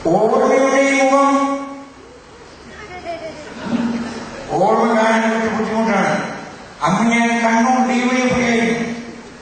ഓർമ്മയുടെ മുഖം ഓർമ്മ കാണാൻ ബുദ്ധിമുട്ടാണ്. അങ്ങനെ കണ്ണും ഡിവൈഫൈയായിരുന്നു.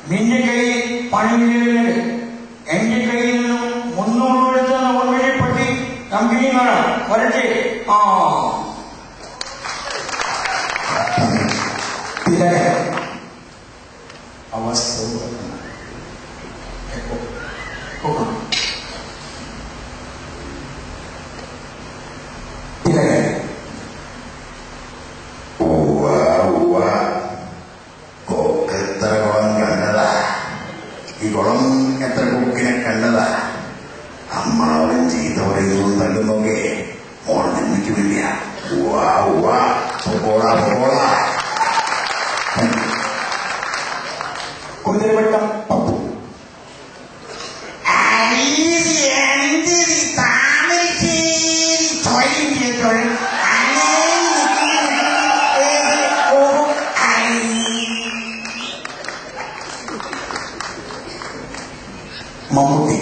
നിന്റെ കയ്യിൽ പണിയിലുണ്ട്. എന്റെ കയ്യിൽ നിന്നും 300 എടുത്ത ഓർമ്മയെ പറ്റി കമ്പനി കാണാം. വരട്ടെ. അവസ്ഥ എത്ര കുളം കണ്ടതാ, ഈ കുളം എത്ര കുക്കിനെ കണ്ടതാ. അമ്മാവൻ ചീത്ത പറയുന്നു തള്ളുന്നൊക്കെ മോൾ നന്മയ്ക്ക് വേണ്ടിയാ. കുതിരവട്ടം പപ്പു മമ്മൂട്ടി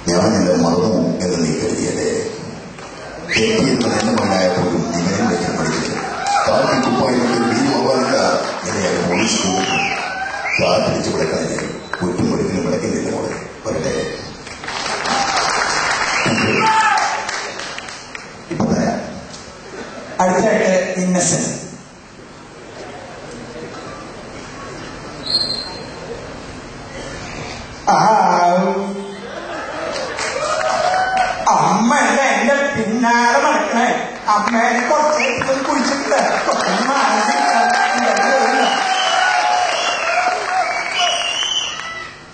ഞാൻ എന്റെ മറന്നു എന്ന് നീ കരുതിയല്ലേ? എത്തിയെന്ന് എന്നെ മകനായപ്പോഴും ഇവനെ വെക്കാൻ പഠിപ്പിച്ചു. കാട്ടിൽ കുപ്പായിട്ട് വീരുമാവാനില്ല എന്നെ പോലീസ് പോകും. കാറ്റിടിച്ച് വിളക്കാനെ കുറ്റും വെളുപ്പിനും വിളക്കുന്നില്ല മോളെ. വരട്ടെ. ഇപ്പൊ പറയാം. അടുത്തായിട്ട് ഇന്നസെന്റ്. അമ്മല്ല എന്റെ പിന്നാലെ നടക്കണേ. അമ്മേനെ കുറച്ച് കുടിച്ചിട്ട്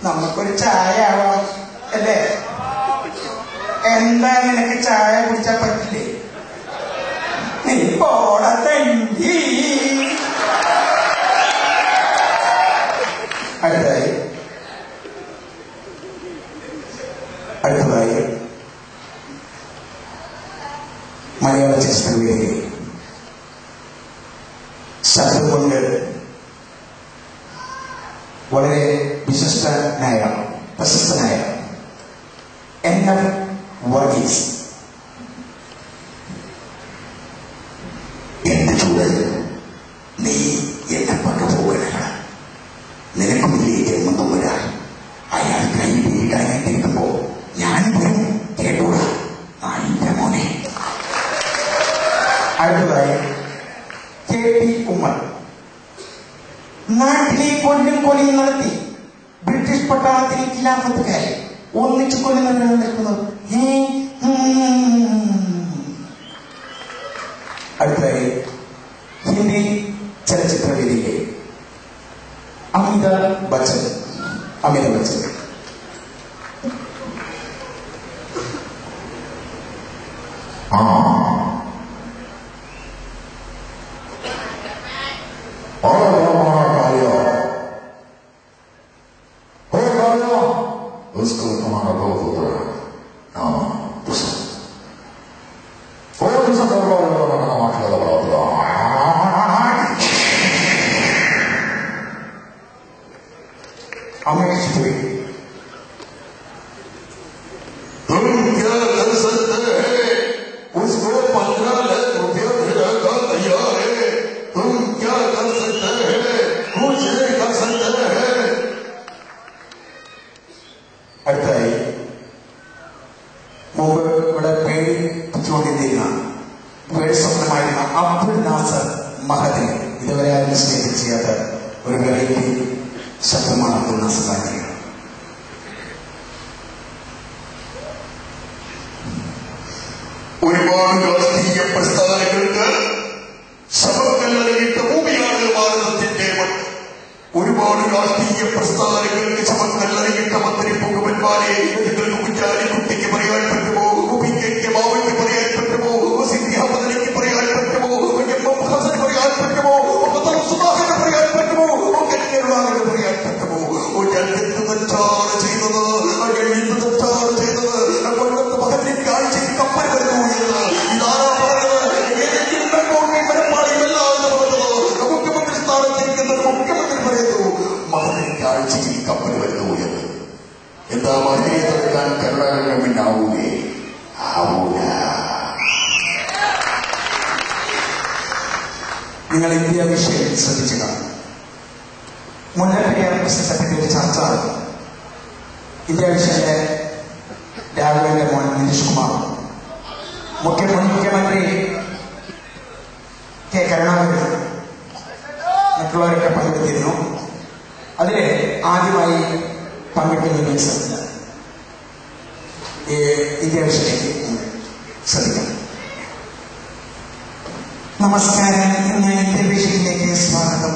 നമുക്കൊരു ചായ ആവാം അല്ലേ? എന്താ നിനക്ക് ചായ കുടിച്ചാൽ പറ്റില്ലേ? നീ പോടത്തണ്ടി. അടുത്തതായി മലയാള ചലച്ചിത്രവേദിയിൽ ശബ്ദം കൊണ്ട് വളരെ വിശിഷ്ടനായ പ്രശസ്തനായ NF വർഗീസ്. എന്റെ ചൂട് നീ എന്നെ പണ്ടു പോകണ നിനക്കുമില്ലേ ജന്മം വരാ. അയാൾ കൈ വീടാനായിട്ടിരിക്കുമ്പോ ഞാൻ വരും. കേട്ടോടാ നായിന്റെ മോനെ. അടുത്തതായി KP ഉമ്മർ. നാട്ടിലെ കൊല്ലും കൊലയും നടത്തി ബ്രിട്ടീഷ് പട്ടാളത്തിലെ ഖിലാഫത്തുകാരെ ഒന്നിച്ചു കൊല്ലുന്നവരാണ് നിൽക്കുന്നത്. അടുത്തതായി ഹിന്ദി ചലച്ചിത്രവേദിയിലെ അമിതാഭ് ബച്ചൻ. उसको तुम्हारा बहुत होता है. अमरीश पुरी. तुम क्या कर सकते हैं? उसको 15 लाख रुपया देगा तैयार है. तुम क्या कर सकते हैं? कुछ नहीं कर सकते हैं. അടുത്തായി മുമ്പ് ഇവിടെ പേടിച്ചുകൊണ്ടിരുന്ന പേടി സ്വപ്നമായിരുന്ന അബ്ദുൽ നാസർ മഹദി. ഇതുവരെ ആരും സ്റ്റേറ്റ് ചെയ്യാത്ത ഒരു വെറൈറ്റി ശബ്ദമാണ് അബ്ദുൽ നാസർ മഹദി. ഒരുപാട് രാഷ്ട്രീയ പ്രസ്ഥാനങ്ങൾക്ക് ശബക്കൽ നൽകിയിട്ട് ഭൂമിയാണ് ഭാരതത്തിന്റെ മണ്ണ്. ഒരുപാട് രാഷ്ട്രീയ പ്രസ്ഥാനങ്ങൾക്ക് ശബക്കൽ നൽകിയിട്ട് മന്ത്രി പുകവന്മാരെ നിങ്ങൾക്ക് കുഞ്ഞാലി കുട്ടിക്ക് പറയാൻ പറ്റുമോ? ഉപിക്ക് മാവയ്ക്ക് പറയാൻ പറ്റുമോ? സിദ്ധിഹമ്മദിക്ക് പറയാൻ പറ്റുമോ? ഹസൻ പറയാൻ പറ്റുമോ? സുധാകരന് പറയാൻ പറ്റുമോ? കേരളാവിന് പറയാൻ പറ്റുമോ? ഞാൻ എന്ത് തെറ്റാണ് ചെയ്തത്? എന്ത് തെറ്റാണ് ചെയ്തത്? കൊല്ലത്ത് മകന്റെ കാഴ്ചയിൽ കപ്പൽ വരുന്നു എന്ന് ഇതാരാ പറഞ്ഞത്? ഏതെങ്കിലും പരപ്പാടിയല്ലാതെ പറഞ്ഞത്? മുഖ്യമന്ത്രി സ്ഥാനത്തിരിക്കുന്നത് മുഖ്യമന്ത്രി പറയുന്നു മകന്റെ കാഴ്ചയിൽ കപ്പൽ വരുന്നു എന്ന്. മന്ത്രിയെ തടുക്കാൻ കേരള ഗവൺമെന്റ് ആവൂലേ? ആവൂല. നിങ്ങൾ ഇന്ത്യ വിഷയം ശ്രദ്ധിച്ചു കാണും. മുല്ലപ്പെരിയാർ പ്രശ്നത്തെ പറ്റി ഒരു ചർച്ച നടന്നു. ഇന്ത്യ വിഷയത്തിലെ രാഘവന്റെ മോൻ നിതീഷ് കുമാർ, മുൻ മുഖ്യമന്ത്രി കെ കരുണാകരൻ മറ്റുള്ളവരൊക്കെ പങ്കെടുത്തിരുന്നു. അതിൽ ആദ്യമായി പങ്കെടുക്കുന്ന ഇന്ത്യ വിഷയത്തിലേക്ക് ശ്രദ്ധിക്കണം. നമസ്കാരം. ഇന്ന് ഇന്ത്യ വിഷയത്തിലേക്ക് സ്വാഗതം.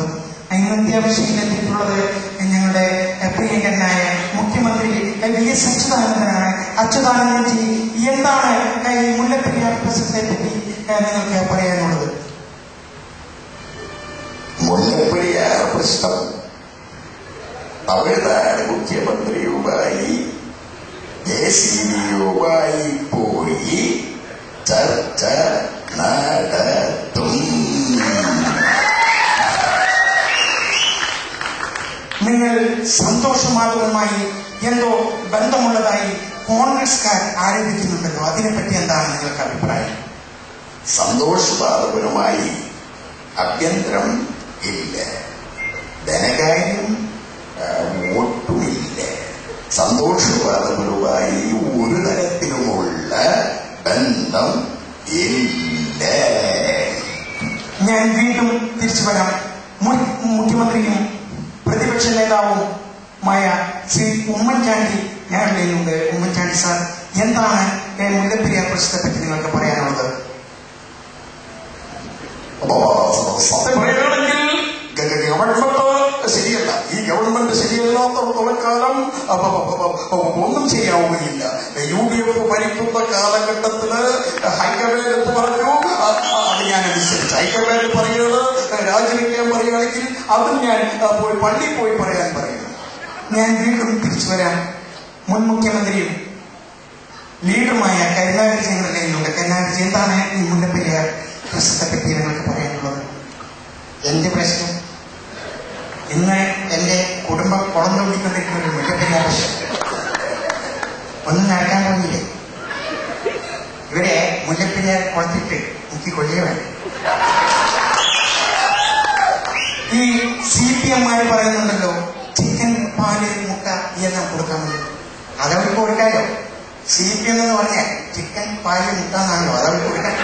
ഇന്ന് ഇന്ത്യ വിഷയത്തിലെത്തിയിട്ടുള്ളത് ഞങ്ങളുടെ പ്രിയങ്കരനായ മുഖ്യമന്ത്രി VS അച്യുതാനന്ദനാണ്. അച്യുതാനന്ദൻജി, എന്താണ് ഈ മുല്ലപ്പെരിയാർ പ്രശ്നത്തെ പറ്റി നിങ്ങൾക്ക് പറയാനുള്ളത്? മുല്ലപ്പെരിയാർ പ്രശ്നം തമിഴ്നാട് മുഖ്യമന്ത്രിയുമായി JCBയുമായി പോയി ചർച്ച നടത്തും. നിങ്ങൾ സന്തോഷ് മാധവനുമായി എന്തോ ബന്ധമുള്ളതായി കോൺഗ്രസ്കാർ ആരോപിക്കുന്നുണ്ടല്ലോ, അതിനെപ്പറ്റി എന്താണ് നിങ്ങൾക്ക് അഭിപ്രായം? സന്തോഷ് മാധവനുമായി അഭ്യന്തരം ഇല്ല, ധനകാര്യം ഒട്ടുമില്ല. സന്തോഷ് മാധവനുമായി ഒരു തരത്തിലുമുള്ള ബന്ധം ഇല്ല. ഞാൻ വീണ്ടും തിരിച്ചു വരാം. മുഖ്യമന്ത്രിയും പ്രതിപക്ഷ നേതാവുമായ ശ്രീ ഉമ്മൻചാണ്ടി ഞങ്ങളുടെ കയ്യിലുണ്ട്. ഉമ്മൻചാണ്ടി സാർ, എന്താണ് മുല്ലപ്പെരിയാർ പ്രശ്നത്തെ പറ്റി നിങ്ങൾക്ക് പറയാനുള്ളത്? സത്യം പറയുകയാണെങ്കിൽ ഗവൺമെന്റ് ശരിയല്ല. ഈ ഗവൺമെന്റ് ശരിയല്ലാത്തടത്തോളം കാലം ഒന്നും ചെയ്യാവുകയില്ല. UDF ഭരിക്കുന്ന കാലഘട്ടത്തില് ഹൈക്കമാൻഡ് എന്ന് പറഞ്ഞു, അത് ഞാൻ അനുസരിച്ച്. ഹൈക്കമാൻഡ് പറയുന്നത് രാജിവെക്കാൻ പറയുകയാണെങ്കിൽ അതും ഞാൻ പള്ളിയിൽ പോയി പറയാൻ പറയുന്നു. ഞാൻ വീണ്ടും തിരിച്ചു വരാം. മുൻ മുഖ്യമന്ത്രിയും ലീഡറുമായ കരുണാകരൻ ഞങ്ങളുടെ കയ്യിലുണ്ട്. കരുണാകരൻ, എന്താണ് ഈ മുല്ലപ്പെരിയാർ പ്രശ്നത്തെ പറ്റി നിങ്ങൾക്ക് പറയാനുള്ളത്? എന്റെ പ്രശ്നം ഇന്ന് എന്റെ കുടുംബം കുളം തോണ്ടിക്കൊണ്ടിരിക്കുന്ന ഒരു മുല്ലപ്പെരിയാർ പ്രശ്നം ഒന്നും നടക്കാൻ പോയില്ലേ? ഇവരെ മുല്ലപ്പെരിയാർ കുളത്തിട്ട് എനിക്ക് കൊല്ലുകയാണ്. ഈ CPM-മാര് പറയുന്നുണ്ടല്ലോ ചിക്കൻ, പാല്, മുട്ട ഇതെല്ലാം കൊടുക്കാമല്ലോ. അതവർക്ക് കൊടുക്കാമല്ലോ. CPM എന്ന് പറഞ്ഞാൽ ചിക്കൻ, പാല്, മുട്ട എന്നാണല്ലോ, അതവർക്ക് കൊടുക്കാൻ.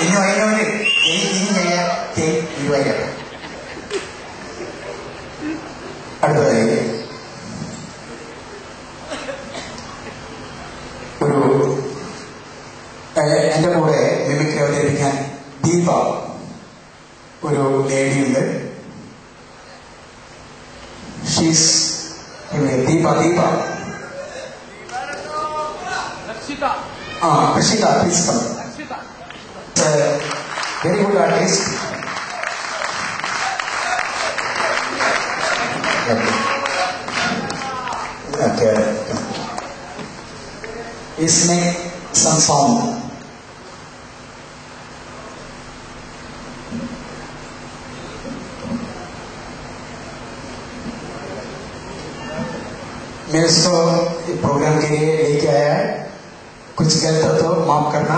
ഇന്ന് പറയുന്നവര് ഇനി ചെയ്യാൻ ഇരുപതിലാണ്. അടുത്തതായി ഒരു എന്റെ കൂടെ മിമിക്രി അവതരിപ്പിക്കാൻ ദീപ ഒരു ലേഡിയുണ്ട്. She's Deepa Rashida, please come. Very good artist. Okay. Let's make some sound. मैं इसको प्रोग्राम के लिए लेके आया है. कुछ गलत तो माफ करना.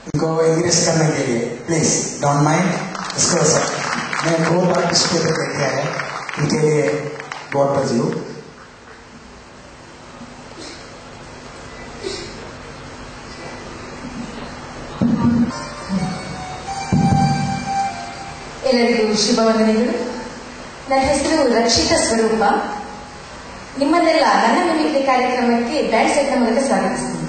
इनको इंग्लिश करने के लिए प्लीज डोंट माइंड. इसको मैं 2 बार पार्टिसिपेट करके आया, इनके लिए गॉड ब्लेस यू. ಎಲ್ಲರಿಗೂ ಶುಭವಂದನೆಗಳು. ನನ್ನ ಹೆಸರು ರಕ್ಷಿತಾ ಸ್ವರೂಪ. ನಿಮ್ಮನ್ನೆಲ್ಲ ನನ್ನ ಮಿಮಿಕ್ರಿ ಕಾರ್ಯಕ್ರಮಕ್ಕೆ ಬ್ಯಾಂಡ್ ಸೆಟ್ನ ಮೂಲಕ ಸ್ವಾಗತಿಸುತ್ತೇನೆ.